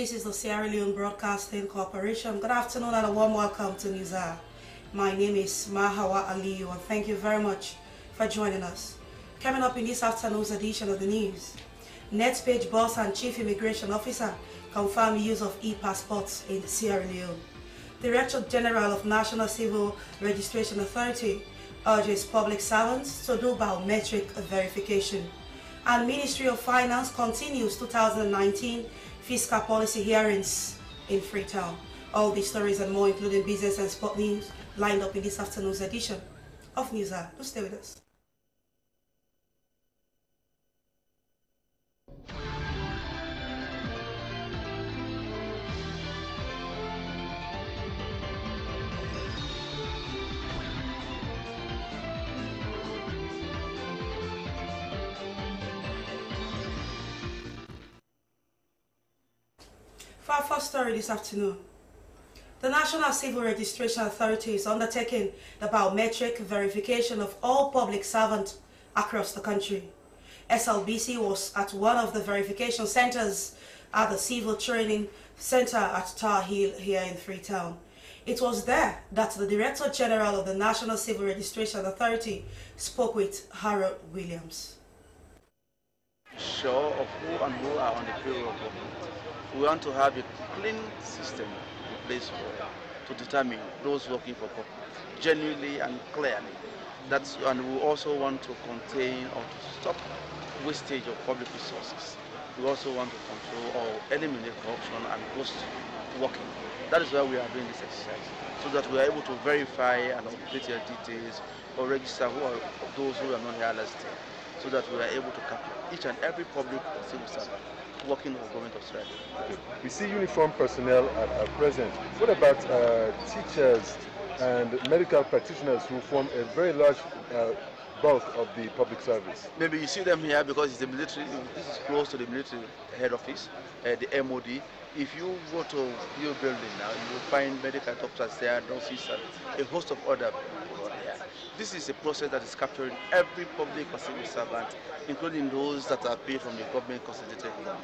This is the Sierra Leone Broadcasting Corporation. Good afternoon and a warm welcome to News Hour. My name is Mahawa Aliyu and thank you very much for joining us. Coming up in this afternoon's edition of the news, NetPage boss and chief immigration officer confirm use of e-passports in Sierra Leone. Director General of National Civil Registration Authority urges public servants to do biometric verification. And Ministry of Finance continues 2019 fiscal policy hearings in Freetown. All these stories and more, including business and sport news, lined up in this afternoon's edition of News Hour. Do stay with us. For our first story this afternoon, the National Civil Registration Authority is undertaking the biometric verification of all public servants across the country. SLBC was at one of the verification centers at the Civil Training Center at Tar Hill here in Freetown. It was there that the Director General of the National Civil Registration Authority spoke with Harold Williams. Sure of who and who are on the payroll of government. We want to have a clean system in place to determine those working for public, genuinely and clearly. And we also want to contain or to stop wastage of public resources. We also want to control or eliminate corruption and ghost working. That is why we are doing this exercise, so that we are able to verify and update your details or register who are those who are not here listed, so that we are able to capture each and every public or civil servant working for government of Australia. Okay. We see uniformed personnel at present. What about teachers and medical practitioners who form a very large bulk of the public service? Maybe you see them here because it's the military. This is close to the military head office, the MOD. If you go to your building now, you will find medical doctors there, nurses, and a host of other people there. This is a process that is capturing every public or civil servant, including those that are paid from the government consolidated income.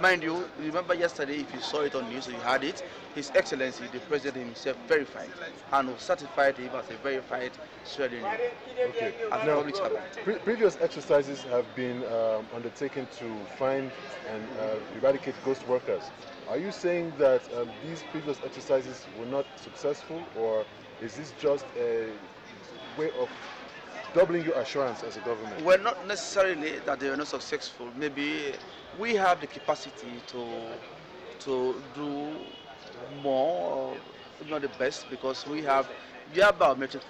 Mind you, remember yesterday, if you saw it on news, or you had it, His Excellency, the President himself verified and certified him as a verified Sierra Leonean. Okay. As a public servant. Previous exercises have been undertaken to find and eradicate ghost workers. Are you saying that these previous exercises were not successful, or is this just a way of doubling your assurance as a government? Well, not necessarily that they were not successful. Maybe we have the capacity to do more, if not the best, because we have biometric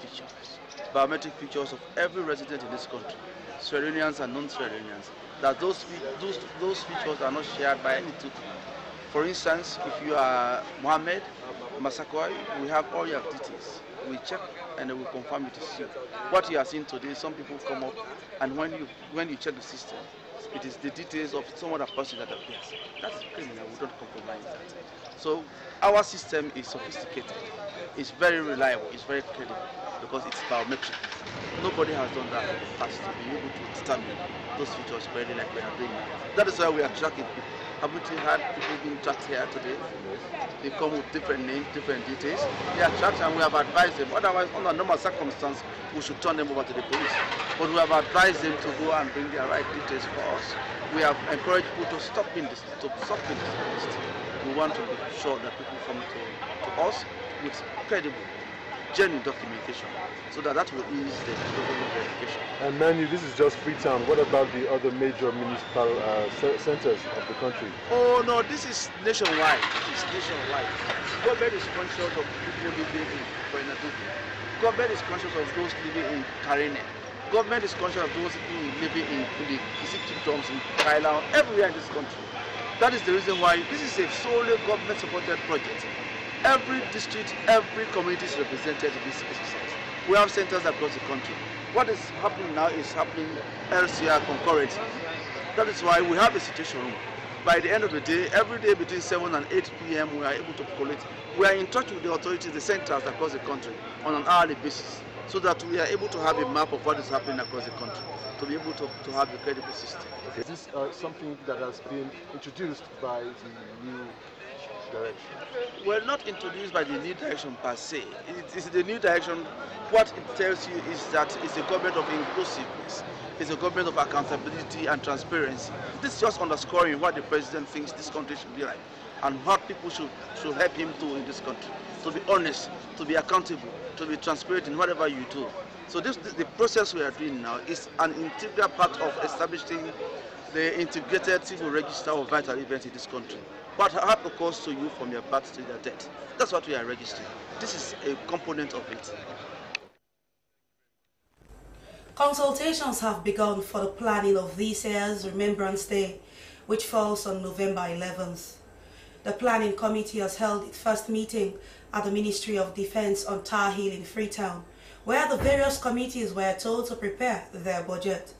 features of every resident in this country, Sierra Leoneans and non-Sierra Leoneans, that those features are not shared by any two. For instance, if you are Mohammed Masakoi, we have all your details. We check and we confirm it is you. What you are seeing today, some people come up, and when you check the system, it is the details of some other person that appears. That is criminal. We don't compromise that. So our system is sophisticated. It's very reliable. It's very credible because it's biometric. Nobody has done that in the past to be able to determine those features clearly like we are doing now. That is why we are tracking people. Haven't you had people being tracked here today? They come with different names, different details. They are tracked and we have advised them. Otherwise, under normal circumstances, we should turn them over to the police. But we have advised them to go and bring their right details for us. We have encouraged people to stop in this list. We want to be sure that people come to us with credible, genuine documentation, so that will ease the government verification. And Manu, this is just Freetown. What about the other major municipal centers of the country? Oh no, this is nationwide. Government is conscious of people living in Koinadugu. Government is conscious of those living in Karine. Government is conscious of those people living in the Kisiktums, in Thailand, everywhere in this country. That is the reason why this is a solely government-supported project. Every district, every community is represented in this exercise. We have centers across the country. What is happening now is happening elsewhere concurrently. That is why we have a situation room. By the end of the day, every day between 7 and 8 p.m., we are able to collect. We are in touch with the authorities, the centers across the country on an hourly basis, so that we are able to have a map of what is happening across the country, to be able to have a credible system. Is this something that has been introduced by the new direction. We're not introduced by the new direction per se. It is the new direction. What it tells you is that it's a government of inclusiveness. It's a government of accountability and transparency. This is just underscoring what the president thinks this country should be like and what people should help him do in this country. To be honest, to be accountable, to be transparent in whatever you do. So the process we are doing now is an integral part of establishing the integrated civil register of vital events in this country. What occurs to you from your birth to your death? That's what we are registering. This is a component of it. Consultations have begun for the planning of this year's Remembrance Day, which falls on November 11th. The Planning Committee has held its first meeting at the Ministry of Defense on Tar Hill in Freetown, where the various committees were told to prepare their budget.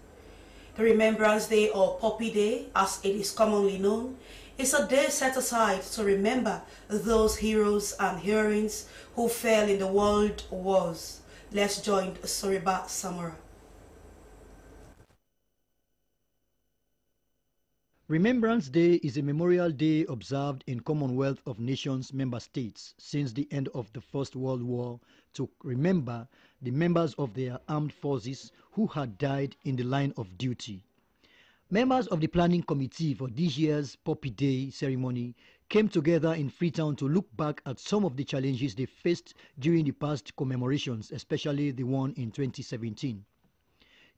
The Remembrance Day, or Poppy Day, as it is commonly known, is a day set aside to remember those heroes and heroines who fell in the world wars. Let's join Soriba Samura. Remembrance Day is a memorial day observed in Commonwealth of Nations member states since the end of the First World War to remember the members of their armed forces who had died in the line of duty. Members of the planning committee for this year's Poppy Day ceremony came together in Freetown to look back at some of the challenges they faced during the past commemorations, especially the one in 2017.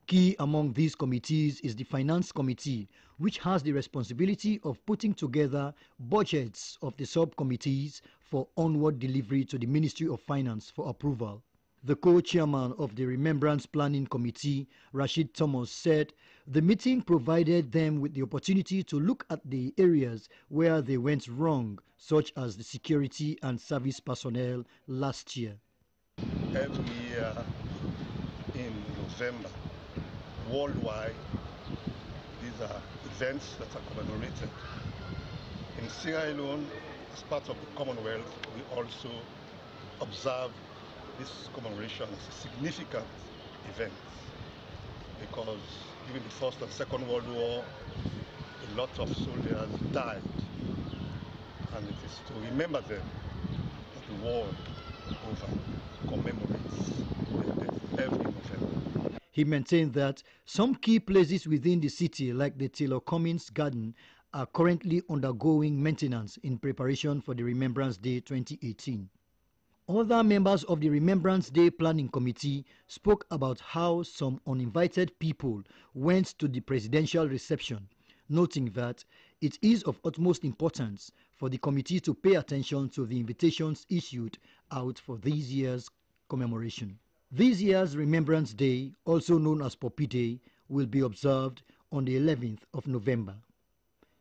Key among these committees is the Finance Committee, which has the responsibility of putting together budgets of the subcommittees for onward delivery to the Ministry of Finance for approval. The co-chairman of the Remembrance Planning Committee, Rashid Thomas, said the meeting provided them with the opportunity to look at the areas where they went wrong, such as the security and service personnel last year. Every year in November, worldwide, these are events that are commemorated. In Sierra Leone, as part of the Commonwealth, we also observe this commemoration as a significant event because during the First and Second World War, a lot of soldiers died, and it is to remember them that the world over commemorates their death every November. He maintained that some key places within the city, like the Taylor Cummins Garden, are currently undergoing maintenance in preparation for the Remembrance Day 2018. Other members of the Remembrance Day Planning Committee spoke about how some uninvited people went to the presidential reception, noting that it is of utmost importance for the committee to pay attention to the invitations issued out for this year's commemoration. This year's Remembrance Day, also known as Poppy Day, will be observed on the 11th of November.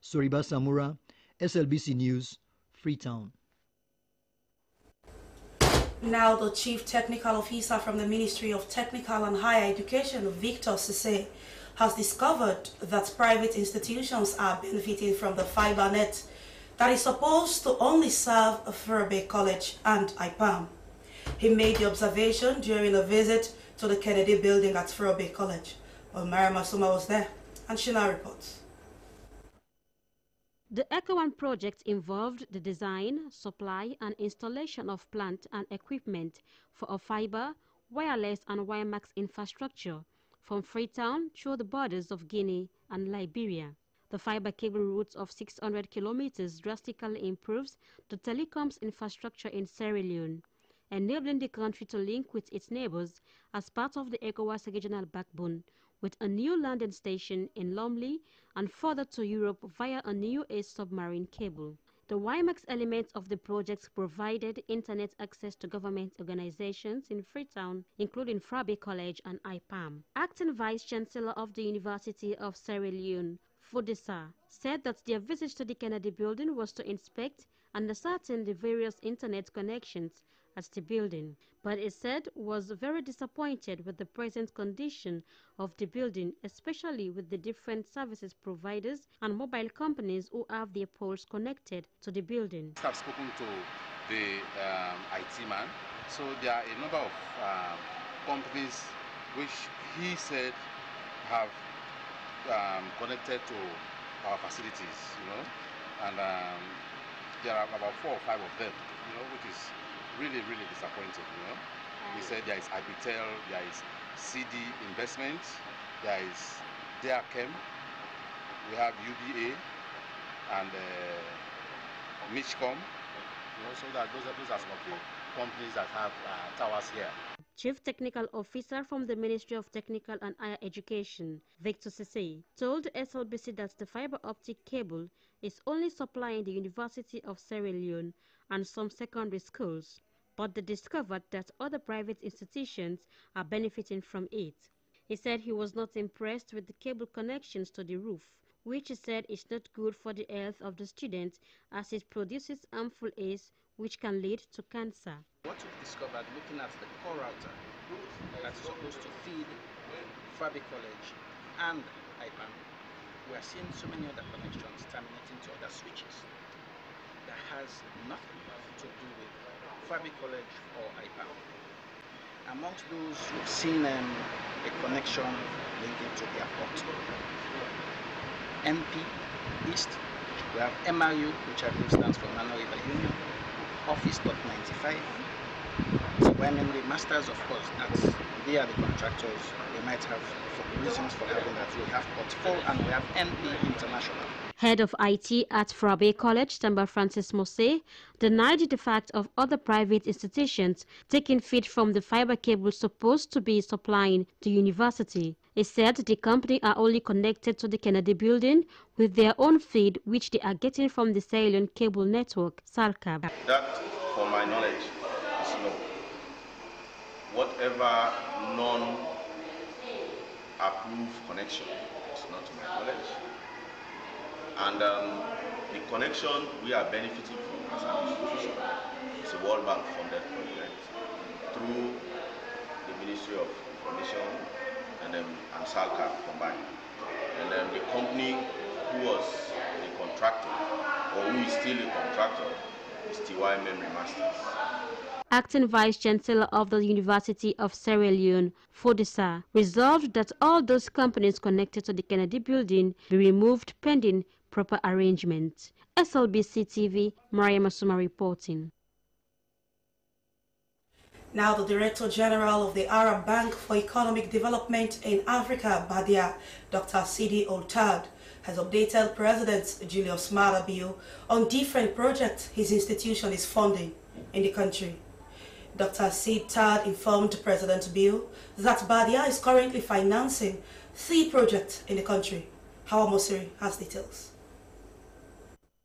Soriba Samura, SLBC News, Freetown. Now the Chief Technical Officer from the Ministry of Technical and Higher Education, Victor Sise, has discovered that private institutions are benefiting from the fiber net that is supposed to only serve Furby College and IPAM. He made the observation during a visit to the Kennedy building at Furby College. Well, Mary Masuma was there, and she now reports. The EcoOne project involved the design, supply and installation of plant and equipment for a fiber, wireless and WiMAX infrastructure from Freetown through the borders of Guinea and Liberia. The fiber cable route of 600 kilometers drastically improves the telecoms infrastructure in Sierra Leone, enabling the country to link with its neighbors as part of the ECOWAS regional backbone, with a new landing station in Lumley and further to Europe via a new ace submarine cable. The WiMAX element of the project provided internet access to government organizations in Freetown, including Furby College and IPAM. Acting Vice Chancellor of the University of Sierra Leone, Fudisa, said that their visit to the Kennedy building was to inspect and ascertain the various internet connections at the building, but it said was very disappointed with the present condition of the building, especially with the different services providers and mobile companies who have their poles connected to the building. I've spoken to the IT man, so there are a number of companies which he said have connected to our facilities, and there are about 4 or 5 of them, which is really, really disappointing. He said there is Abitel, there is CD Investments, there is Deachem, we have UBA and Mitchcom. So that those are some of the companies that have towers here. Chief Technical Officer from the Ministry of Technical and Higher Education, Victor Sese, told SLBC that the fiber optic cable is only supplying the University of Sierra Leone and some secondary schools, but they discovered that other private institutions are benefiting from it. He said he was not impressed with the cable connections to the roof, which he said is not good for the health of the students as it produces harmful haze which can lead to cancer. What we've discovered looking at the core router that's supposed to feed Fabi College and IPAM, we are seeing so many other connections terminating to other switches that has nothing to do with Fabi College or IPAM. Amongst those, we've seen a connection linking to the airport. NP East, we have MRU, which I believe stands for Mano River Union, Office Lot 95. So when the masters, of course, they are the contractors, they might have reasons for having that. We have Portfolio and we have NP International. Head of IT at Frabe College, Tamba Francis Mose, denied the fact of other private institutions taking feed from the fiber cable supposed to be supplying the university. He said the company are only connected to the Kennedy building with their own feed, which they are getting from the Sierra Leone Cable Network, SALCAB. That, for my knowledge, is no. Whatever non-approved connection is not to my knowledge. And the connection we are benefiting from as an institution is a World Bank funded project through the Ministry of Information and SALCA combined. And the company who was the contractor, or who is still a contractor, is TY Memory Masters. Acting Vice-Chancellor of the University of Sierra Leone, Fodisa, resolved that all those companies connected to the Kennedy building be removed pending proper arrangements. SLBC TV, Maria Masuma reporting. Now, the Director General of the Arab Bank for Economic Development in Africa, Badia, Dr. Sidi Oltad, has updated President Julius Maada Bio on different projects his institution is funding in the country. Dr. Sid Tad informed President Bio that Badia is currently financing 3 projects in the country. Hawa Mosiri has details.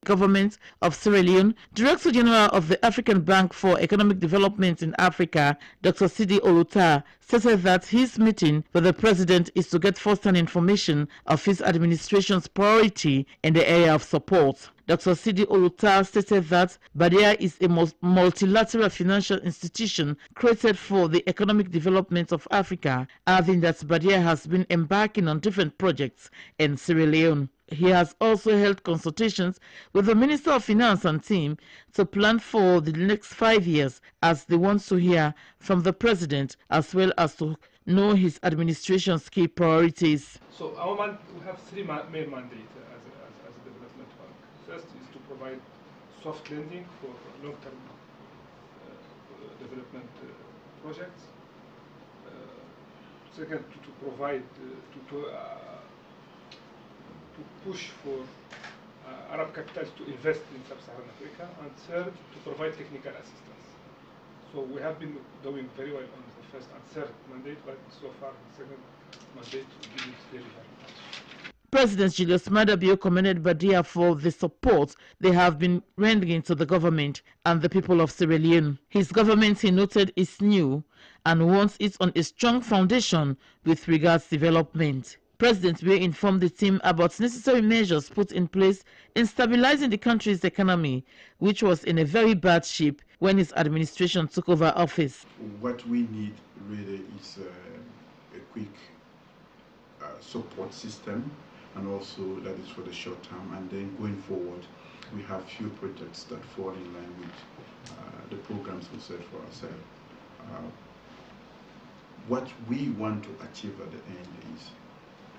Government of Sierra Leone, Director General of the African Bank for Economic Development in Africa, Dr. Sidi Oluta, stated that his meeting with the President is to get first-hand information of his administration's priority in the area of support. Dr. Sidi Oluta stated that Badia is a multilateral financial institution created for the economic development of Africa, adding that Badia has been embarking on different projects in Sierra Leone. He has also held consultations with the Minister of Finance and team to plan for the next 5 years as they want to hear from the President as well as to know his administration's key priorities. So we have 3 main mandates as a development bank. First is to provide soft lending for long-term development projects. Second, to provide to push for Arab capitals to invest in sub-Saharan Africa, and third, to provide technical assistance. So we have been doing very well on the first and third mandate, but so far the second mandate didn't very much. President Julius Maada Bio commended Badia for the support they have been rendering to the government and the people of Sierra Leone. His government, he noted, is new and wants it on a strong foundation with regards to development. President Bio informed the team about necessary measures put in place in stabilizing the country's economy, which was in a very bad shape when his administration took over office. What we need really is a quick support system, and also that is for the short term, and then going forward we have few projects that fall in line with the programs we set for ourselves. What we want to achieve at the end is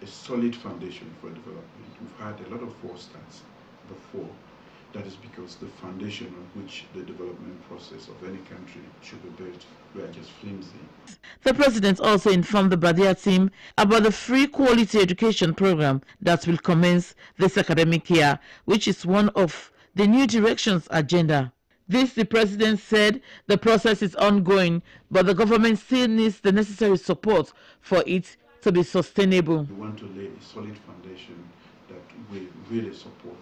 a solid foundation for development. We've had a lot of false starts before, That is because the foundation on which the development process of any country should be built were just flimsy. The president also informed the Badia team about the free quality education program that will commence this academic year, which is one of the new directions agenda. The president said the process is ongoing, but the government still needs the necessary support for it to be sustainable. We want to lay a solid foundation that will really support,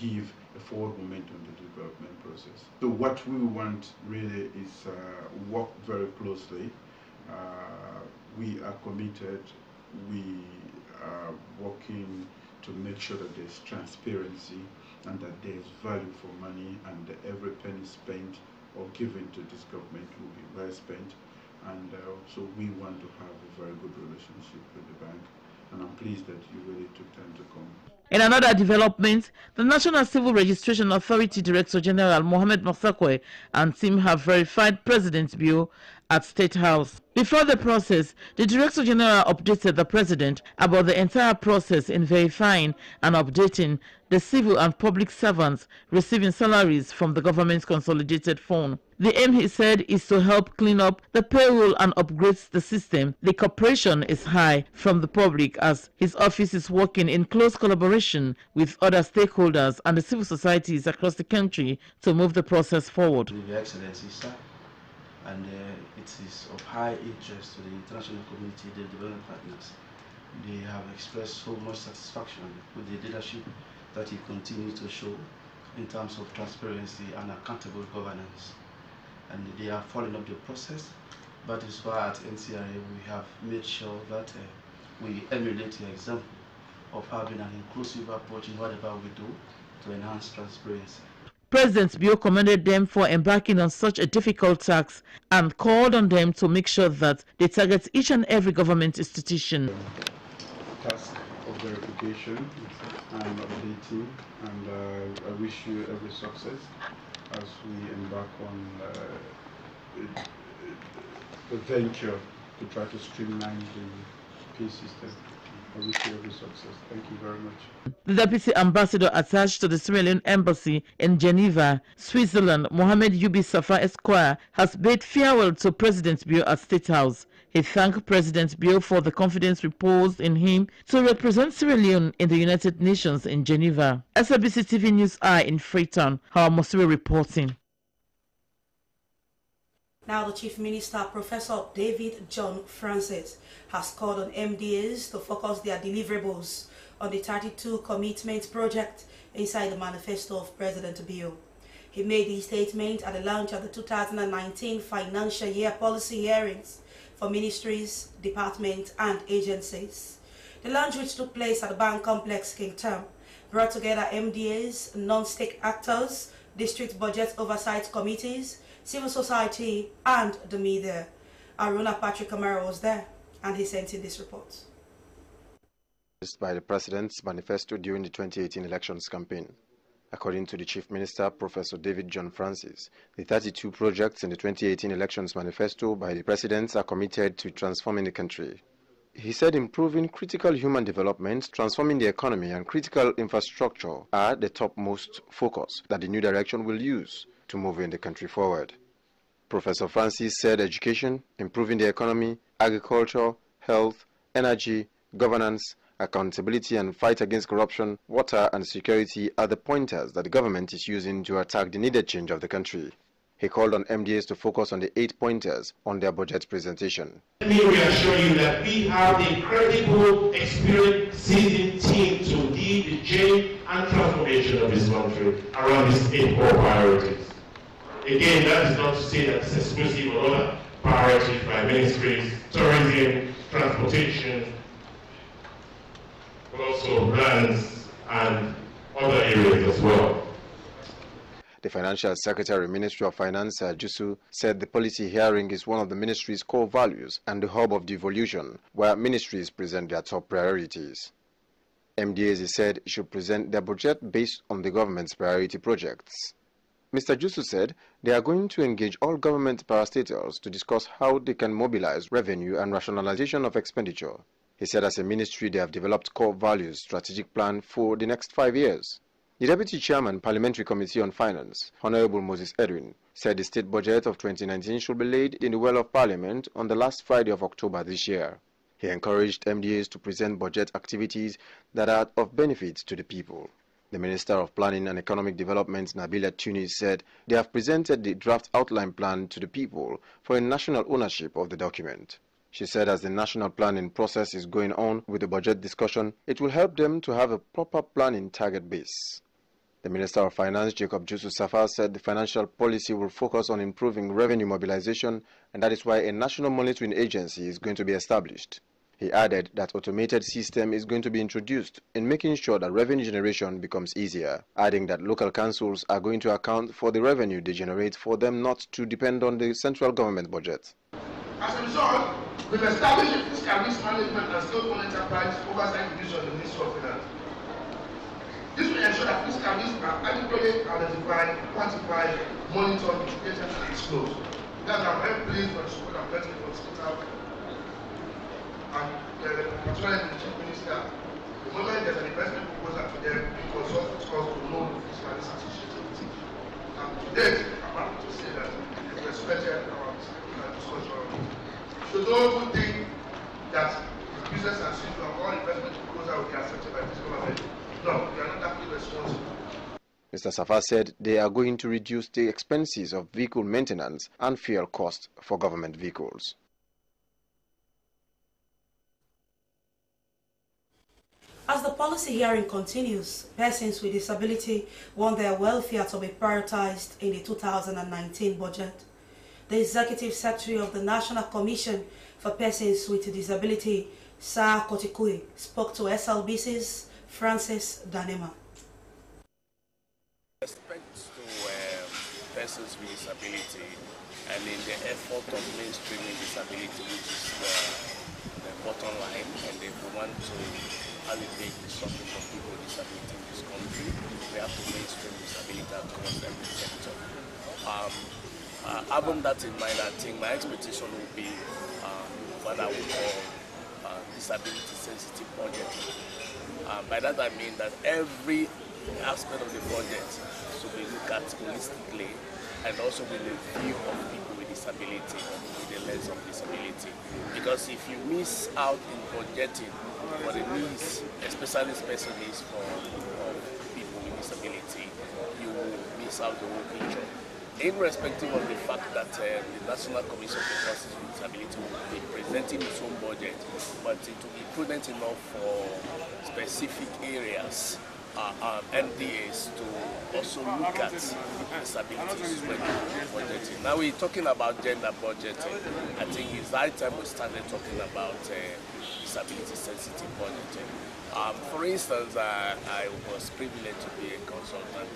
give a forward momentum to the development process. So what we want really is work very closely. We are committed. We are working to make sure that there's transparency and that there's value for money, and that every penny spent or given to this government will be well spent. And so we want to have a very good relationship with the bank, and I'm pleased that you really took time to come. In another development, the National Civil Registration Authority Director General Mohamed Masakwe and team have verified President's Bill at State House. Before the process, the Director General updated the President about the entire process in verifying and updating the civil and public servants receiving salaries from the government's consolidated fund. The aim, he said, is to help clean up the payroll and upgrade the system. The cooperation is high from the public as his office is working in close collaboration with other stakeholders and the civil societies across the country to move the process forward. Your Excellency, sir, and it is of high interest to the international community, the development partners. They have expressed so much satisfaction with the leadership that he continues to show in terms of transparency and accountable governance. And they are following up the process, but as far as NCRA, we have made sure that we emulate the example of having an inclusive approach in whatever we do to enhance transparency. President Bio commended them for embarking on such a difficult task and called on them to make sure that they target each and every government institution. Task of verification and updating, and I wish you every success as we embark on the venture to try to streamline the pay system. I wish you every success. Thank you very much. The Deputy Ambassador attached to the Sierra Leone Embassy in Geneva, Switzerland, Mohamed Yubi Safa Esquire, has bade farewell to President Bio at State House. He thanked President Bio for the confidence reposed in him to represent Sierra Leone in the United Nations in Geneva. SABC TV News Eye in Freetown, Hawa Mosiwe reporting. Now the Chief Minister, Professor David John Francis, has called on MDAs to focus their deliverables on the 32 commitment project inside the manifesto of President Bio. He made the statement at the launch of the 2019 financial year policy hearings for ministries, departments and agencies. The launch, which took place at the Bank Complex King Term, brought together MDAs, non-state actors, district budget oversight committees, civil society and the media. Aruna Patrick Camara was there and he sent in this report. By the President's manifesto during the 2018 elections campaign. According to the Chief Minister, Professor David John Francis, the 32 projects in the 2018 elections manifesto by the President are committed to transforming the country. He said improving critical human development, transforming the economy and critical infrastructure are the topmost focus that the new direction will use to moving the country forward. Professor Francis said education, improving the economy, agriculture, health, energy, governance, accountability and fight against corruption, water and security are the pointers that the government is using to attack the needed change of the country. He called on MDAs to focus on the 8 pointers on their budget presentation. Let me reassure you that we have a credible, experienced, seasoned team to lead the change and transformation of this country around these 8 core priorities. Again, that is not to say that it's exclusive of other priorities by ministries, tourism, transportation, but also lands and other areas as well. The Financial Secretary, Ministry of Finance, Jusu, said the policy hearing is one of the ministry's core values and the hub of devolution, where ministries present their top priorities. MDAs, he said, should present their budget based on the government's priority projects. Mr. Jusu said they are going to engage all government parastatals to discuss how they can mobilize revenue and rationalization of expenditure. He said as a ministry they have developed core values strategic plan for the next 5 years. The Deputy Chairman, Parliamentary Committee on Finance, Honorable Moses Edwin, said the state budget of 2019 should be laid in the well of Parliament on the last Friday of October this year. He encouraged MDAs to present budget activities that are of benefit to the people. The Minister of Planning and Economic Development, Nabila Tunis, said they have presented the draft outline plan to the people for a national ownership of the document. She said as the national planning process is going on with the budget discussion, it will help them to have a proper planning target base. The Minister of Finance, Jacob Jusuf Safar, said the financial policy will focus on improving revenue mobilization, and that is why a national monitoring agency is going to be established. He added that automated system is going to be introduced in making sure that revenue generation becomes easier, adding that local councils are going to account for the revenue they generate for them not to depend on the central government budget. As a result, we've established a fiscal risk management and state-owned enterprise oversight division in the Ministry of Finance. This will ensure that fiscal risks are adequately identified, quantified, monitored, mitigated, and exposed. That's I'm very pleased for the support and plenty for the state house and particularly the Chief Minister. The moment there's an investment proposal to them, we consult with us to know the fiscal risk associated with it. And to date, I'm happy to say that they've respected our discussion. So those who think that it's business as usual, all investment proposal will be accepted by this government, no, we are not that responsible. Mr. Safar said they are going to reduce the expenses of vehicle maintenance and fuel costs for government vehicles. As the policy hearing continues, persons with disability want their welfare to be prioritized in the 2019 budget. The Executive Secretary of the National Commission for Persons with Disability, Sir Kotikui, spoke to SLBC's Francis Danema. Respect to persons with disability and in the effort of mainstreaming disability, which is the bottom line, and if we want to alleviate the suffering of people with disability in this country, we have to mainstream disability across every sector. Having that in mind, I think my expectation will be what I would call disability-sensitive budgeting. By that I mean that every aspect of the budget should be looked at holistically and also with the view of people with disability, with the lens of disability. Because if you miss out in budgeting for the needs, especially special needs for people with disability, you will miss out the whole picture. Irrespective of the fact that the National Commission for Persons with Disability will be presenting its own budget, but it will be prudent enough for specific areas, MDAs, to also look at disabilities when budgeting. Now we're talking about gender budgeting. I think it's high time we started talking about disability-sensitive budgeting. For instance, I was privileged to be a consultant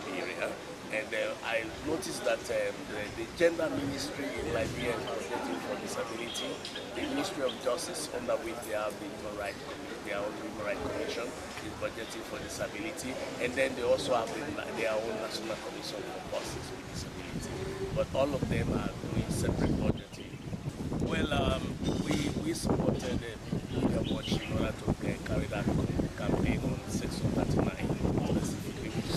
in Liberia. And I noticed that the gender ministry in Liberia is budgeting for disability. The Ministry of Justice, under which they have the Human Rights Commission, their own Human Rights Commission, is budgeting for disability. And then they also have their own National Commission for Persons with Disability. But all of them are doing separate budgeting. Well, we supported Media Watch in order to carry that campaign on Section 39, specifically, which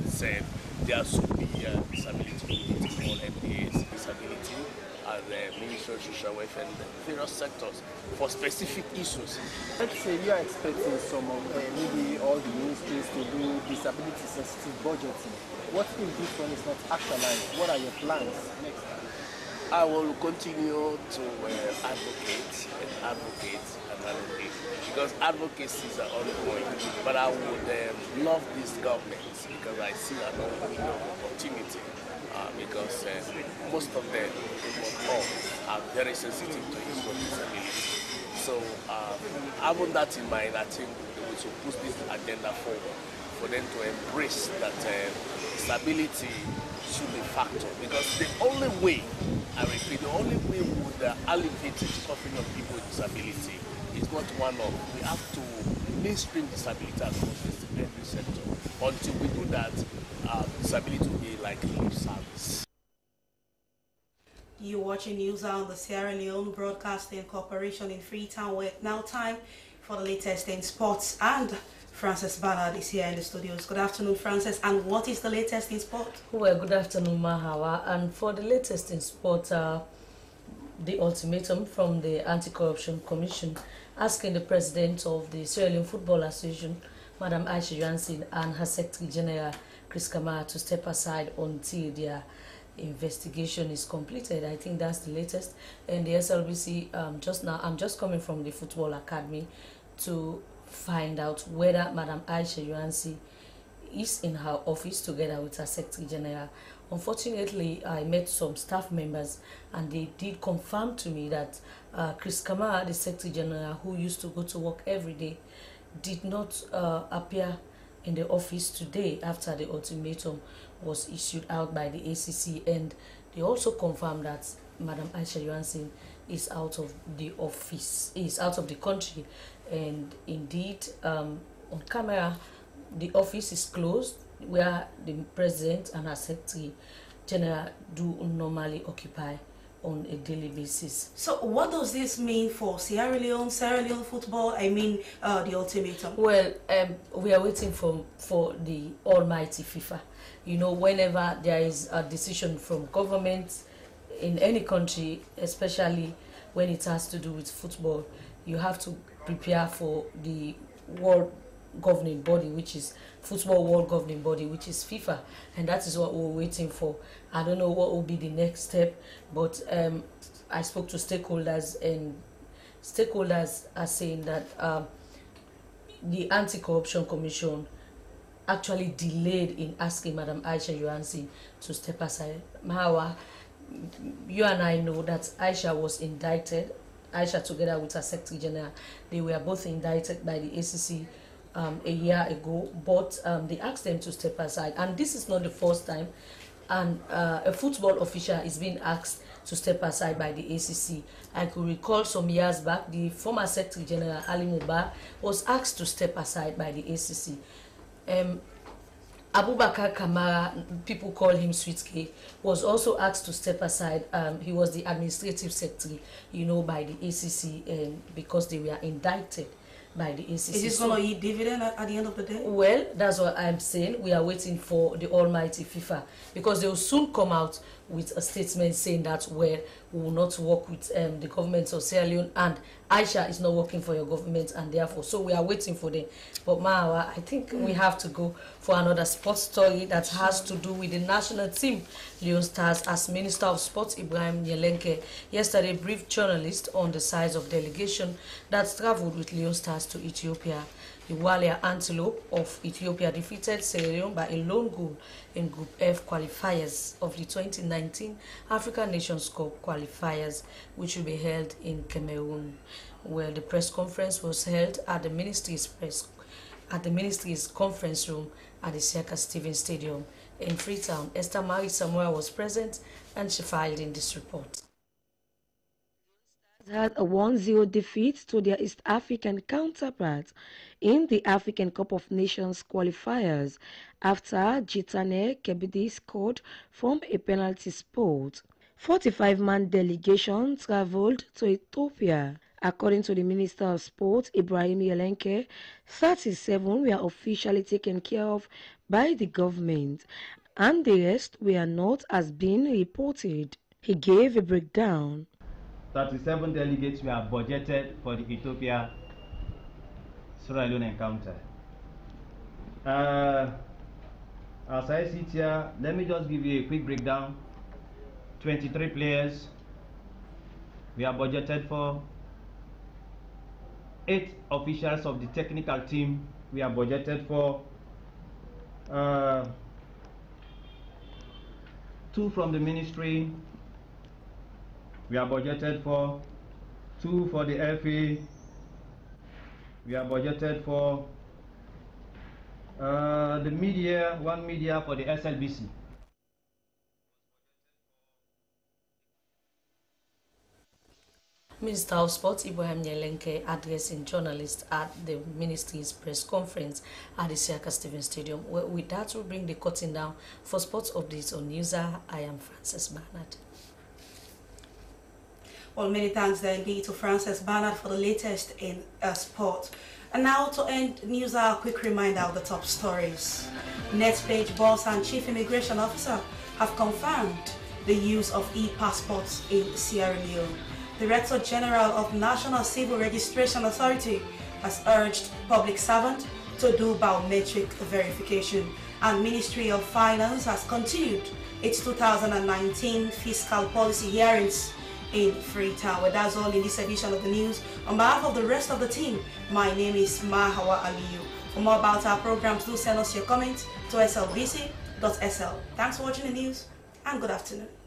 said there should be disability in all MPAs, disability, and the Ministry of Social Welfare and various sectors for specific issues. Let's say you are expecting some of maybe all the ministries to do disability-sensitive budgeting. What if this one is not actualized? What are your plans next time? I will continue to advocate, because advocacies are ongoing. But I would love this government because I see another window of opportunity. Because most of them, almost all, are very sensitive to issues of disability. So, having that in mind, I think we should push this agenda forward for them to embrace that disability should be factored. Because the only way, I repeat, the only way we would alleviate the suffering of people with disability is not one of. We have to mainstream disability across every sector. Until we do that, disability will be like a lip service. You're watching news on the Sierra Leone Broadcasting Corporation in Freetown. Now time for the latest in sports and Frances Bernard is here in the studios. Good afternoon, Frances. And what is the latest in sport? Well, good afternoon, Mahawa. And for the latest in sport, the ultimatum from the Anti-Corruption Commission asking the president of the Sierra Leone Football Association, Madam Aisha Johnson, and her Secretary General, Chris Kamara, to step aside until their investigation is completed. I think that's the latest. And the SLBC, just now, I'm just coming from the Football Academy to find out whether Madam Aisha Johansi is in her office together with her Secretary General. Unfortunately, I met some staff members and they did confirm to me that Chris Kamara, the Secretary General, who used to go to work every day, did not appear in the office today after the ultimatum was issued out by the ACC, and they also confirmed that Madam Aisha Johansen is out of the office, is out of the country, and indeed on camera the office is closed where the president and her secretary general do normally occupy on a daily basis. So what does this mean for Sierra Leone football? I mean the ultimatum. Well, we are waiting for the almighty FIFA. You know, whenever there is a decision from government in any country, especially when it has to do with football, you have to prepare for the world governing body, which is football world governing body, which is FIFA, and that is what we're waiting for. I don't know what will be the next step, but I spoke to stakeholders, and stakeholders are saying that the Anti-Corruption Commission actually delayed in asking Madam Aisha Johansi to step aside. Mahawa, you and I know that Aisha was indicted. Aisha, together with her Secretary General, they were both indicted by the ACC a year ago, but they asked them to step aside, and this is not the first time and a football official is being asked to step aside by the ACC. I could recall some years back the former Secretary General Ali Mubar was asked to step aside by the ACC. Abubakar Kamara, people call him Sweet Cake, was also asked to step aside. He was the administrative secretary, you know, by the ACC, because they were indicted by the ACC. Is this going to eat dividend at the end of the day? Well, that's what I'm saying. We are waiting for the almighty FIFA, because they will soon come out with a statement saying that, well, we will not work with the government of Sierra Leone, and Aisha is not working for your government, and therefore, so we are waiting for them. But Mahawa, I think we have to go for another sports story that has to do with the national team, Leone Stars, as Minister of Sports Ibrahim Nyelenke yesterday briefed journalists on the size of delegation that traveled with Leone Stars to Ethiopia. The Walia Antelope of Ethiopia defeated Sierra Leone by a lone goal in Group F qualifiers of the 2019 African Nations Cup qualifiers, which will be held in Cameroon. Well, the press conference was held at the Ministry's conference room at the Siaka Stevens Stadium in Freetown. Esther Marie Samoa was present, and she filed in this report. Had a 1-0 defeat to their East African counterparts in the African Cup of Nations qualifiers after Jitane Kebede scored from a penalty spot. 45-man delegation traveled to Ethiopia. According to the Minister of Sport, Ibrahim Nyelenke, 37 were officially taken care of by the government, and the rest were not, as being reported. He gave a breakdown. 37 delegates were budgeted for the Ethiopia-Sierra Leone encounter. As I sit here, let me just give you a quick breakdown. 23 players we are budgeted for. 8 officials of the technical team we are budgeted for. 2 from the ministry we are budgeted for, 2 for the FA, we are budgeted for the media, 1 media for the SLBC. Minister of Sports Ibrahim Nyelenke addressing journalists at the ministry's press conference at the Siaka Stevens Stadium. Well, with that, we'll bring the curtain down. For sports updates on Newsa, I am Frances Bernard. Well, many thanks there indeed to Frances Bernard for the latest in sport. And now to end news, a quick reminder of the top stories. NetPage boss and chief immigration officer have confirmed the use of e-passports in Sierra Leone. Director General of National Civil Registration Authority has urged public servants to do biometric verification. And Ministry of Finance has continued its 2019 fiscal policy hearings in Freetown. Well, that's all in this edition of the news. On behalf of the rest of the team, my name is Mahawa Aliyu. For more about our programs, do send us your comments to slbc.sl. Thanks for watching the news and good afternoon.